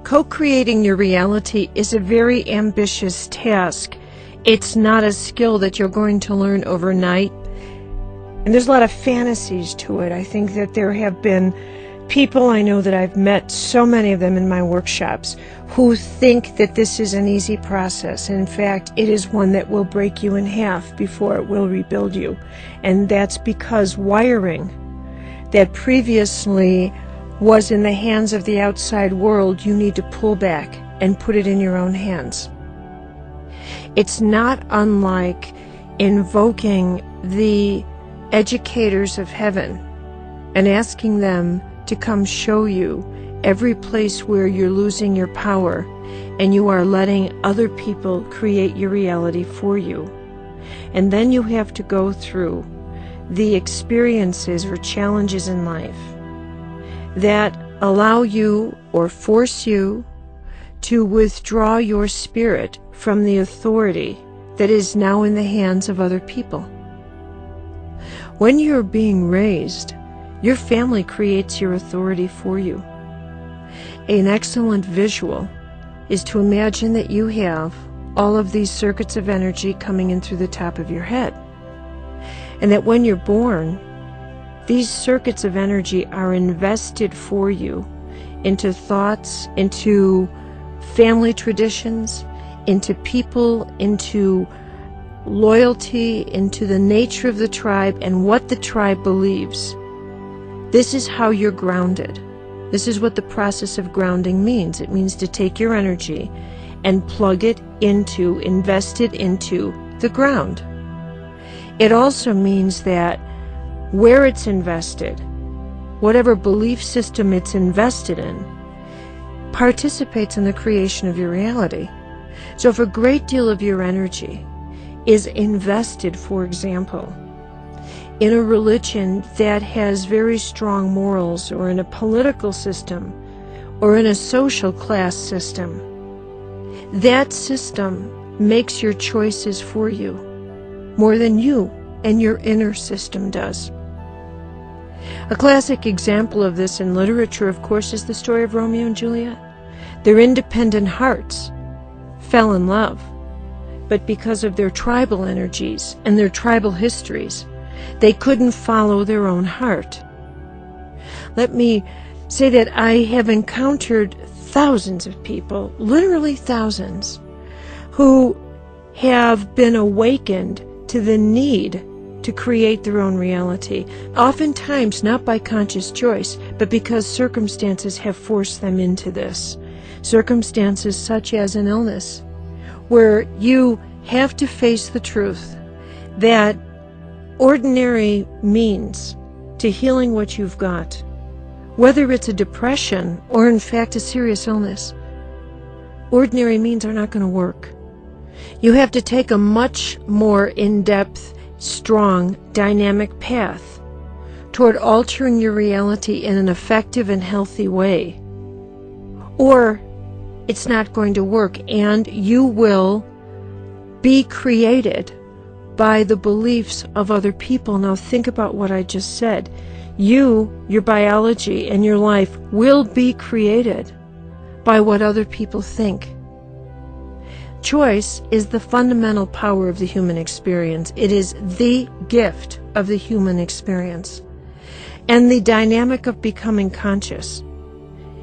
Co-creating your reality is a very ambitious task. It's not a skill that you're going to learn overnight. And there's a lot of fantasies to it. I think that there have been people I know that I've met, so many of them in my workshops, who think that this is an easy process. In fact, it is one that will break you in half before it will rebuild you. And that's because wiring that previously was in the hands of the outside world, you need to pull back and put it in your own hands. It's not unlike invoking the educators of heaven and asking them to come show you every place where you're losing your power and you are letting other people create your reality for you. And then you have to go through the experiences or challenges in life that allow you or force you to withdraw your spirit from the authority that is now in the hands of other people. When you're being raised, your family creates your authority for you. An excellent visual is to imagine that you have all of these circuits of energy coming in through the top of your head, and that when you're born, these circuits of energy are invested for you into thoughts, into family traditions, into people, into loyalty, into the nature of the tribe and what the tribe believes. This is how you're grounded. This is what the process of grounding means. It means to take your energy and plug it into, invest it into the ground. It also means that where it's invested, whatever belief system it's invested in, participates in the creation of your reality. So if a great deal of your energy is invested, for example, in a religion that has very strong morals, or in a political system, or in a social class system, that system makes your choices for you more than you and your inner system does. A classic example of this in literature, of course, is the story of Romeo and Juliet. Their independent hearts fell in love, but because of their tribal energies and their tribal histories, they couldn't follow their own heart. Let me say that I have encountered thousands of people, literally thousands, who have been awakened to the need to create their own reality, oftentimes not by conscious choice, but because circumstances have forced them into this. Circumstances such as an illness, where you have to face the truth that ordinary means to healing what you've got, whether it's a depression or in fact a serious illness, ordinary means are not going to work. You have to take a much more in-depth, strong, dynamic path toward altering your reality in an effective and healthy way, or it's not going to work, and you will be created by the beliefs of other people. Now think about what I just said. You, your biology, and your life will be created by what other people think. Choice is the fundamental power of the human experience. It is the gift of the human experience. And the dynamic of becoming conscious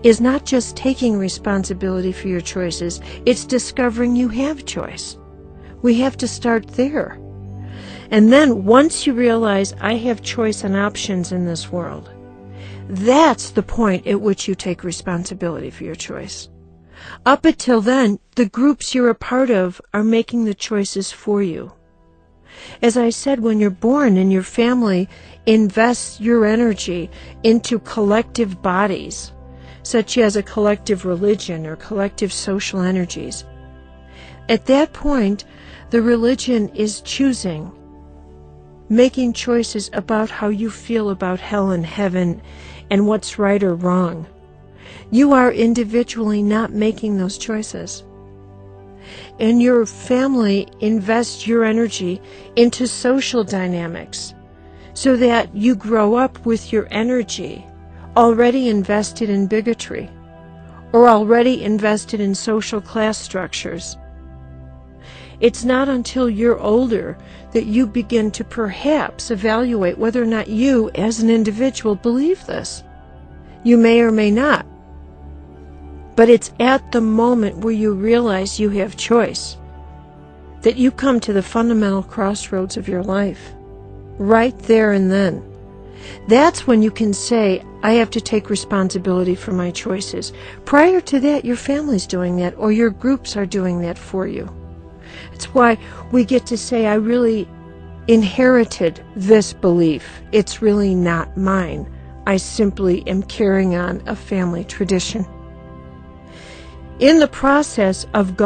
is not just taking responsibility for your choices, it's discovering you have choice. We have to start there. And then once you realize I have choice and options in this world, that's the point at which you take responsibility for your choice. Up until then, the groups you're a part of are making the choices for you. As I said, when you're born and your family invests your energy into collective bodies, such as a collective religion or collective social energies, at that point, the religion is choosing, making choices about how you feel about hell and heaven and what's right or wrong. You are individually not making those choices. And your family invests your energy into social dynamics so that you grow up with your energy already invested in bigotry or already invested in social class structures. It's not until you're older that you begin to perhaps evaluate whether or not you, as an individual, believe this. You may or may not. But it's at the moment where you realize you have choice that you come to the fundamental crossroads of your life. Right there and then. That's when you can say, I have to take responsibility for my choices. Prior to that, your family's doing that, or your groups are doing that for you. It's why we get to say, I really inherited this belief. It's really not mine. I simply am carrying on a family tradition. In the process of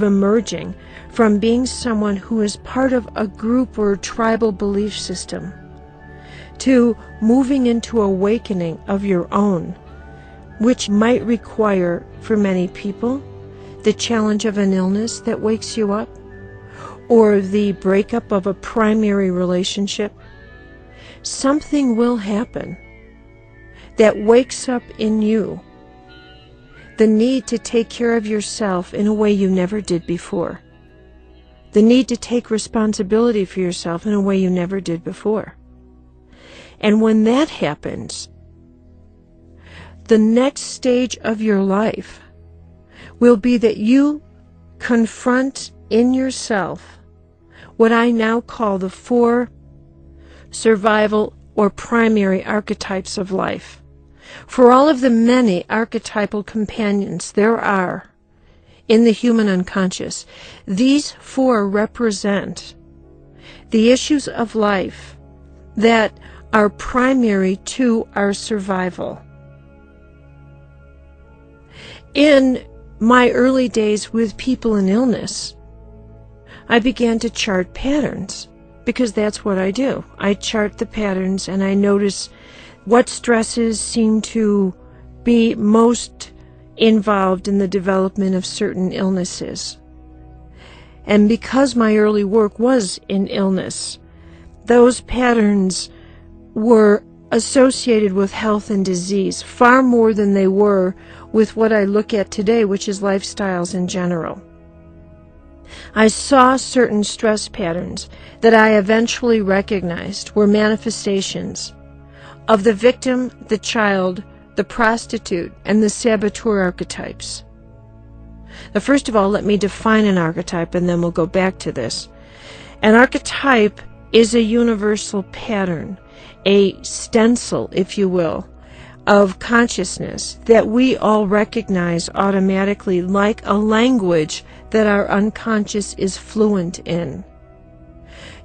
emerging from being someone who is part of a group or a tribal belief system, to moving into awakening of your own, which might require, for many people, the challenge of an illness that wakes you up, or the breakup of a primary relationship, something will happen that wakes up in you the need to take care of yourself in a way you never did before. The need to take responsibility for yourself in a way you never did before. And when that happens, the next stage of your life will be that you confront in yourself what I now call the 4 survival or primary archetypes of life. For all of the many archetypal companions there are in the human unconscious, these 4 represent the issues of life that are primary to our survival. In my early days with people in illness, I began to chart patterns, because that's what I do. I chart the patterns and I notice what stresses seem to be most involved in the development of certain illnesses. And because my early work was in illness, those patterns were associated with health and disease far more than they were with what I look at today, which is lifestyles in general. I saw certain stress patterns that I eventually recognized were manifestations of the victim, the child, the prostitute, and the saboteur archetypes. Now, first of all, let me define an archetype, and then we'll go back to this. An archetype is a universal pattern, a stencil, if you will, of consciousness that we all recognize automatically, like a language that our unconscious is fluent in.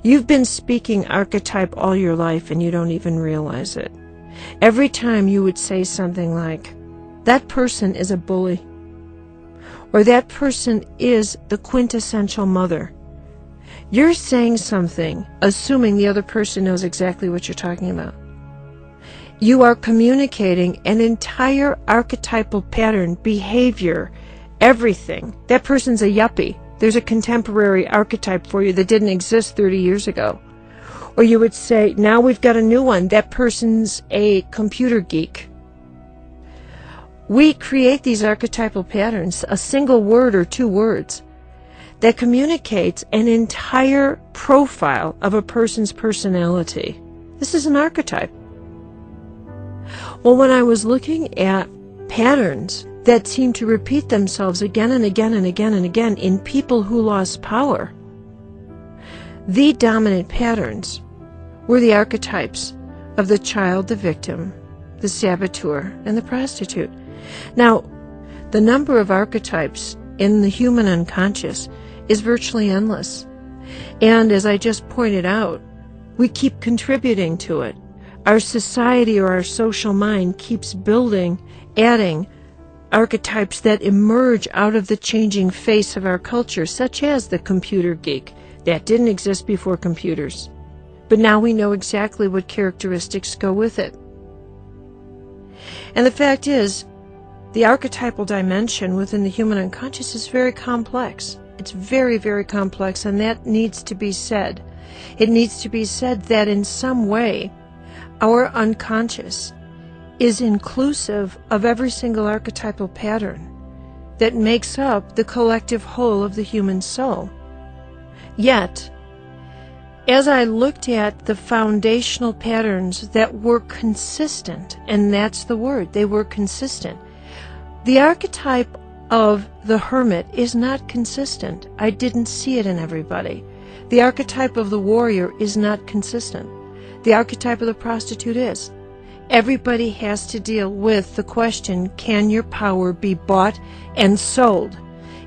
You've been speaking archetype all your life and you don't even realize it. Every time you would say something like, that person is a bully, or that person is the quintessential mother, you're saying something assuming the other person knows exactly what you're talking about. You are communicating an entire archetypal pattern, behavior, everything. That person's a yuppie. There's a contemporary archetype for you that didn't exist 30 years ago. Or you would say, now we've got a new one. That person's a computer geek. We create these archetypal patterns, a single word or 2 words, that communicates an entire profile of a person's personality. This is an archetype. Well, when I was looking at patterns that seem to repeat themselves again and again and again and again in people who lost power, the dominant patterns were the archetypes of the child, the victim, the saboteur, and the prostitute. Now, the number of archetypes in the human unconscious is virtually endless. And as I just pointed out, we keep contributing to it. Our society or our social mind keeps building, adding archetypes that emerge out of the changing face of our culture, such as the computer geek. That didn't exist before computers. But now we know exactly what characteristics go with it. And the fact is, the archetypal dimension within the human unconscious is very complex. It's very, very complex, and that needs to be said. It needs to be said that in some way, our unconscious is inclusive of every single archetypal pattern that makes up the collective whole of the human soul. Yet, as I looked at the foundational patterns that were consistent, and that's the word, they were consistent. The archetype of the hermit is not consistent. I didn't see it in everybody. The archetype of the warrior is not consistent. The archetype of the prostitute is. Everybody has to deal with the question, can your power be bought and sold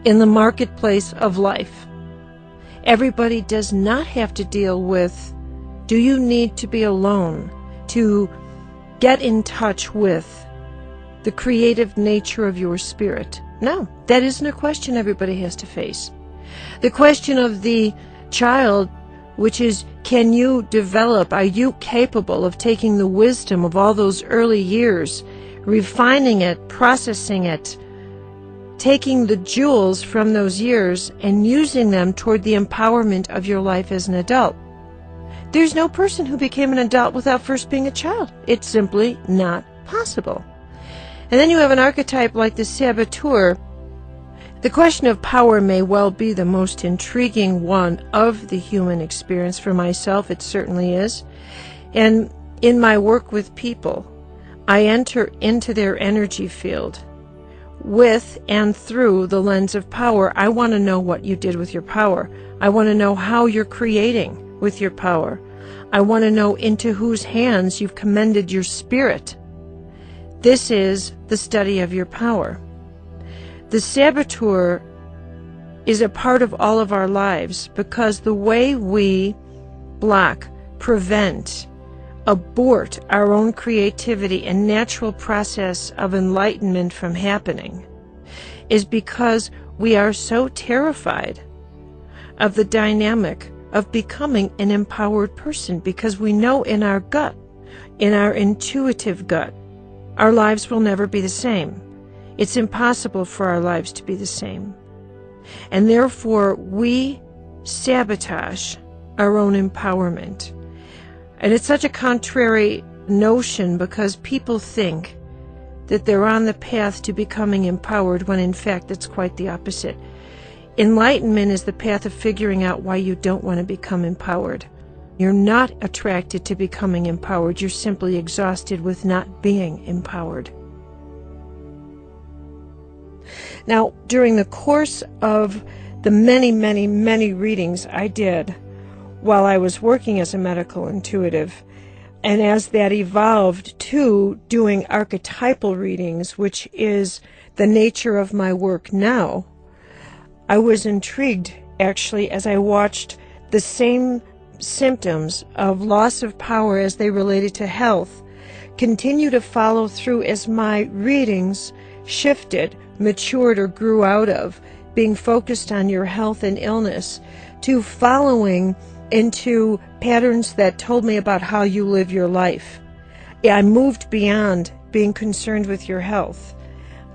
in the marketplace of life? Everybody does not have to deal with, do you need to be alone to get in touch with the creative nature of your spirit? No, that isn't a question everybody has to face. The question of the child, which is, can you develop, are you capable of taking the wisdom of all those early years, refining it, processing it, taking the jewels from those years and using them toward the empowerment of your life as an adult? There's no person who became an adult without first being a child. It's simply not possible. And then you have an archetype like the saboteur. The question of power may well be the most intriguing one of the human experience. For myself, it certainly is. And in my work with people, I enter into their energy field with and through the lens of power. I want to know what you did with your power. I want to know how you're creating with your power. I want to know into whose hands you've commended your spirit. This is the study of your power. The saboteur is a part of all of our lives because the way we block, prevent, abort our own creativity and natural process of enlightenment from happening is because we are so terrified of the dynamic of becoming an empowered person, because we know in our gut, in our intuitive gut, our lives will never be the same. It's impossible for our lives to be the same. And therefore, we sabotage our own empowerment. And it's such a contrary notion because people think that they're on the path to becoming empowered when in fact it's quite the opposite. Enlightenment is the path of figuring out why you don't want to become empowered. You're not attracted to becoming empowered. You're simply exhausted with not being empowered. Now, during the course of the many, many, many readings I did while I was working as a medical intuitive, and as that evolved to doing archetypal readings, which is the nature of my work now, I was intrigued, actually, as I watched the same symptoms of loss of power as they related to health continue to follow through as my readings shifted, matured, or grew out of being focused on your health and illness to following into patterns that told me about how you live your life. I moved beyond being concerned with your health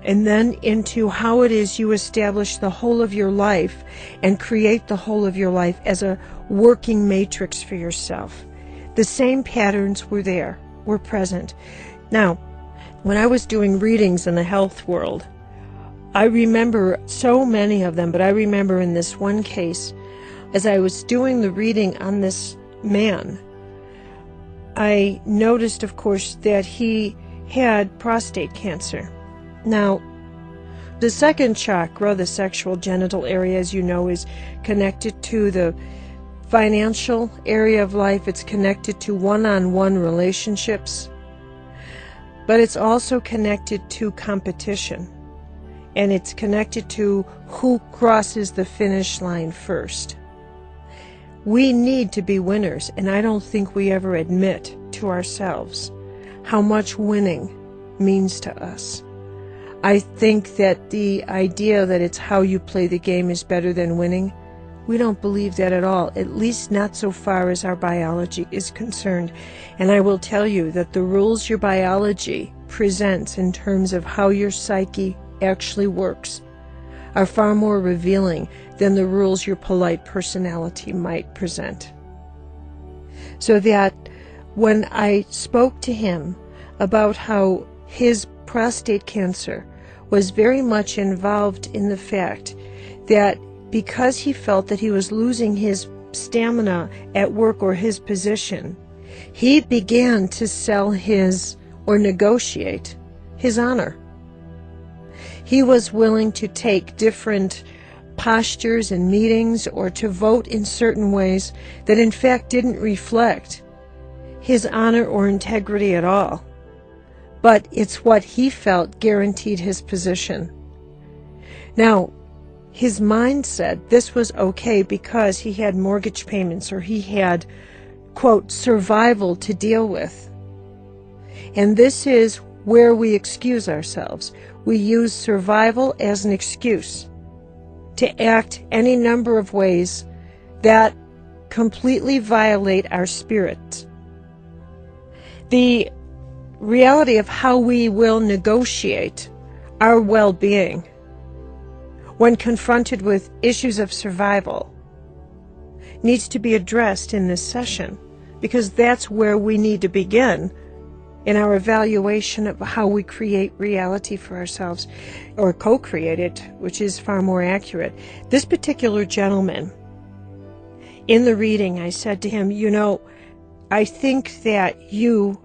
and then into how it is you establish the whole of your life and create the whole of your life as a working matrix for yourself. The same patterns were there, were present. Now, when I was doing readings in the health world, I remember so many of them, but I remember in this one case, as I was doing the reading on this man, I noticed, of course, that he had prostate cancer. Now, the second chakra, the sexual genital area, as you know, is connected to the financial area of life. It's connected to one-on-one relationships, but it's also connected to competition, and it's connected to who crosses the finish line first. We need to be winners, and I don't think we ever admit to ourselves how much winning means to us. I think that the idea that it's how you play the game is better than winning, we don't believe that at all, at least not so far as our biology is concerned. And I will tell you that the rules your biology presents in terms of how your psyche actually works are far more revealing than the rules your polite personality might present. So that when I spoke to him about how his prostate cancer was very much involved in the fact that because he felt that he was losing his stamina at work or his position, he began to sell his, or negotiate, his honor. He was willing to take different postures in meetings or to vote in certain ways that in fact didn't reflect his honor or integrity at all. But it's what he felt guaranteed his position. Now, his mind said this was okay because he had mortgage payments or he had, quote, survival to deal with. And this is where we excuse ourselves. We use survival as an excuse to act any number of ways that completely violate our spirit. The reality of how we will negotiate our well-being when confronted with issues of survival needs to be addressed in this session, because that's where we need to begin in our evaluation of how we create reality for ourselves, or co-create it, which is far more accurate. This particular gentleman, in the reading, I said to him, you know, I think that you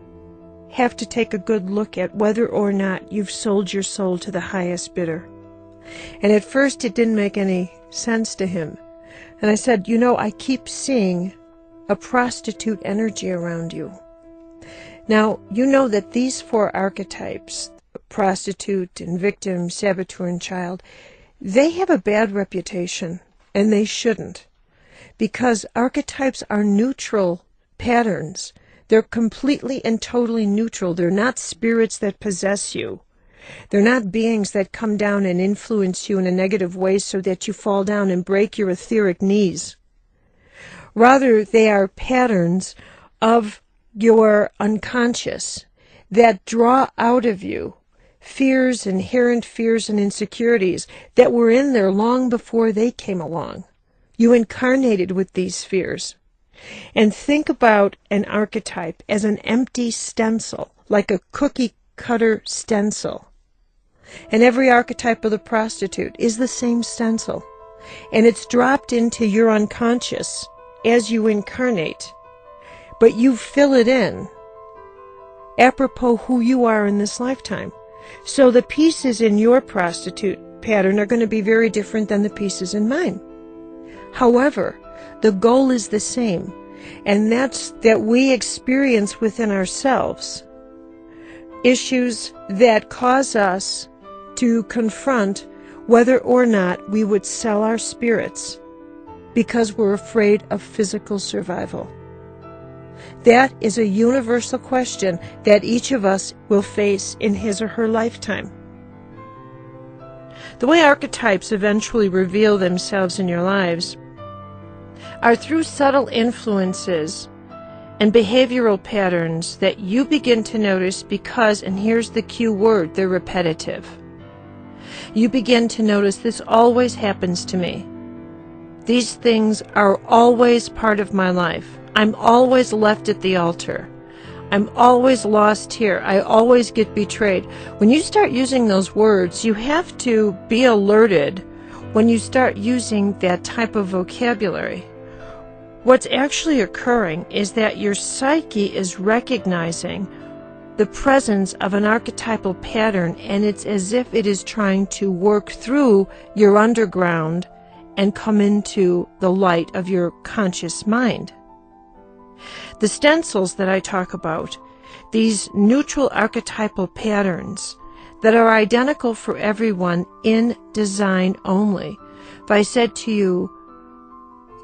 have to take a good look at whether or not you've sold your soul to the highest bidder. And at first it didn't make any sense to him. And I said, you know, I keep seeing a prostitute energy around you. Now, you know that these four archetypes, prostitute and victim, saboteur and child, they have a bad reputation, and they shouldn't. Because archetypes are neutral patterns. They're completely and totally neutral. They're not spirits that possess you. They're not beings that come down and influence you in a negative way so that you fall down and break your etheric knees. Rather, they are patterns of your unconscious that draw out of you fears, inherent fears and insecurities that were in there long before they came along. You incarnated with these fears. And think about an archetype as an empty stencil, like a cookie cutter stencil. And every archetype of the prostitute is the same stencil. And it's dropped into your unconscious as you incarnate. But you fill it in apropos who you are in this lifetime. So the pieces in your prostitute pattern are going to be very different than the pieces in mine. However, the goal is the same, and that's that we experience within ourselves issues that cause us to confront whether or not we would sell our spirits because we're afraid of physical survival. That is a universal question that each of us will face in his or her lifetime. The way archetypes eventually reveal themselves in your lives are through subtle influences and behavioral patterns that you begin to notice because, and here's the key word, they're repetitive. You begin to notice this always happens to me. These things are always part of my life. I'm always left at the altar. I'm always lost here. I always get betrayed. When you start using those words, you have to be alerted when you start using that type of vocabulary. What's actually occurring is that your psyche is recognizing the presence of an archetypal pattern, and it's as if it is trying to work through your underground and come into the light of your conscious mind. The stencils that I talk about, these neutral archetypal patterns that are identical for everyone in design only. If I said to you,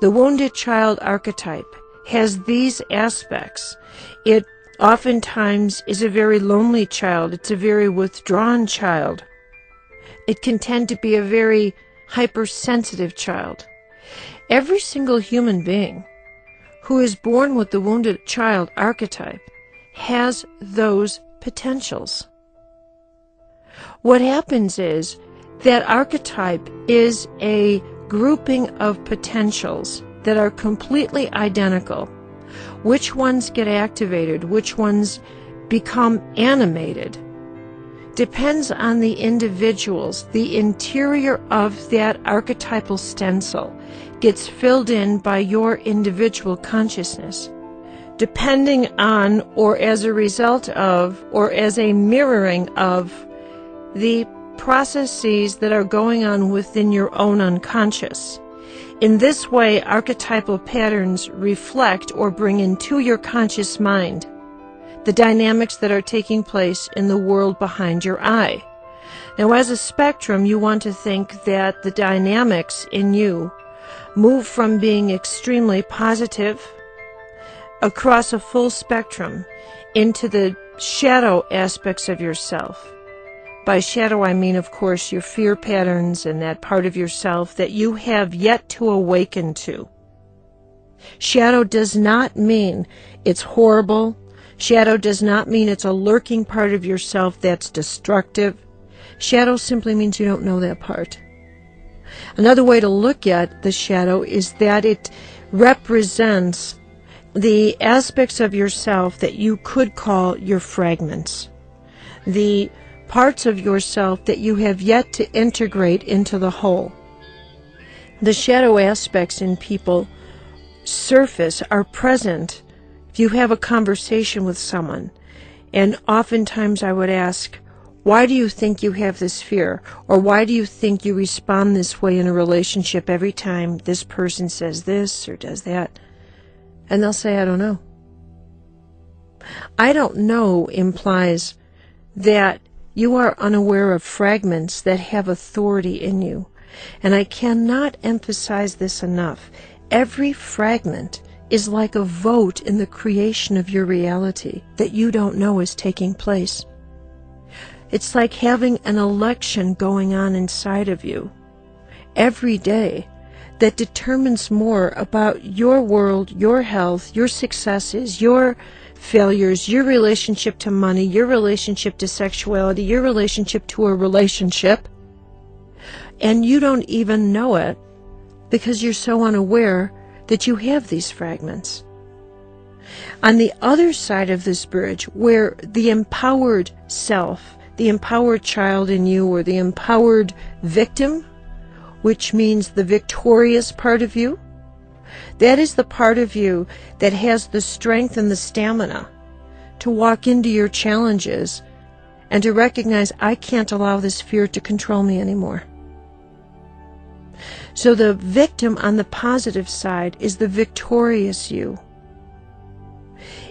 the wounded child archetype has these aspects. It oftentimes is a very lonely child. It's a very withdrawn child. It can tend to be a very hypersensitive child. Every single human being who is born with the wounded child archetype has those potentials. What happens is that archetype is a grouping of potentials that are completely identical. Which ones get activated, which ones become animated depends on the individuals. The interior of that archetypal stencil gets filled in by your individual consciousness, depending on, or as a result of, or as a mirroring of the processes that are going on within your own unconscious. In this way, archetypal patterns reflect or bring into your conscious mind the dynamics that are taking place in the world behind your eye. Now, as a spectrum, you want to think that the dynamics in you move from being extremely positive across a full spectrum into the shadow aspects of yourself. By shadow, I mean, of course, your fear patterns and that part of yourself that you have yet to awaken to. Shadow does not mean it's horrible. Shadow does not mean it's a lurking part of yourself that's destructive. Shadow simply means you don't know that part. Another way to look at the shadow is that it represents the aspects of yourself that you could call your fragments. The parts of yourself that you have yet to integrate into the whole. The shadow aspects in people surface, are present if you have a conversation with someone. And oftentimes I would ask, why do you think you have this fear? Or why do you think you respond this way in a relationship every time this person says this or does that? And they'll say, I don't know. I don't know implies that you are unaware of fragments that have authority in you. And I cannot emphasize this enough. Every fragment is like a vote in the creation of your reality that you don't know is taking place. It's like having an election going on inside of you every day that determines more about your world, your health, your successes, your failures, your relationship to money, your relationship to sexuality, your relationship to a relationship. And you don't even know it because you're so unaware that you have these fragments. On the other side of this bridge, where the empowered self, the empowered child in you, or the empowered victim, which means the victorious part of you, that is the part of you that has the strength and the stamina to walk into your challenges and to recognize, I can't allow this fear to control me anymore. So the victim on the positive side is the victorious you.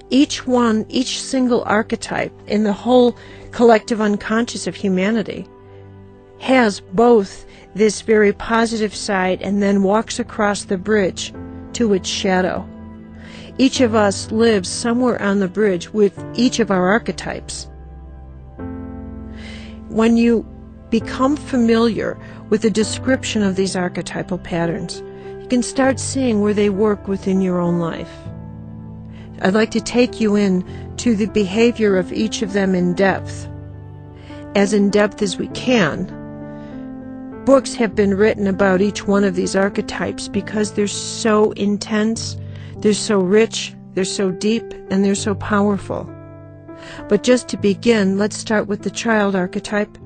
Each single archetype in the whole collective unconscious of humanity has both this very positive side and then walks across the bridge to its shadow. Each of us lives somewhere on the bridge with each of our archetypes. When you become familiar with the description of these archetypal patterns, you can start seeing where they work within your own life. I'd like to take you in to the behavior of each of them in depth as we can. Books have been written about each one of these archetypes because they're so intense, they're so rich, they're so deep, and they're so powerful. But just to begin, let's start with the child archetype.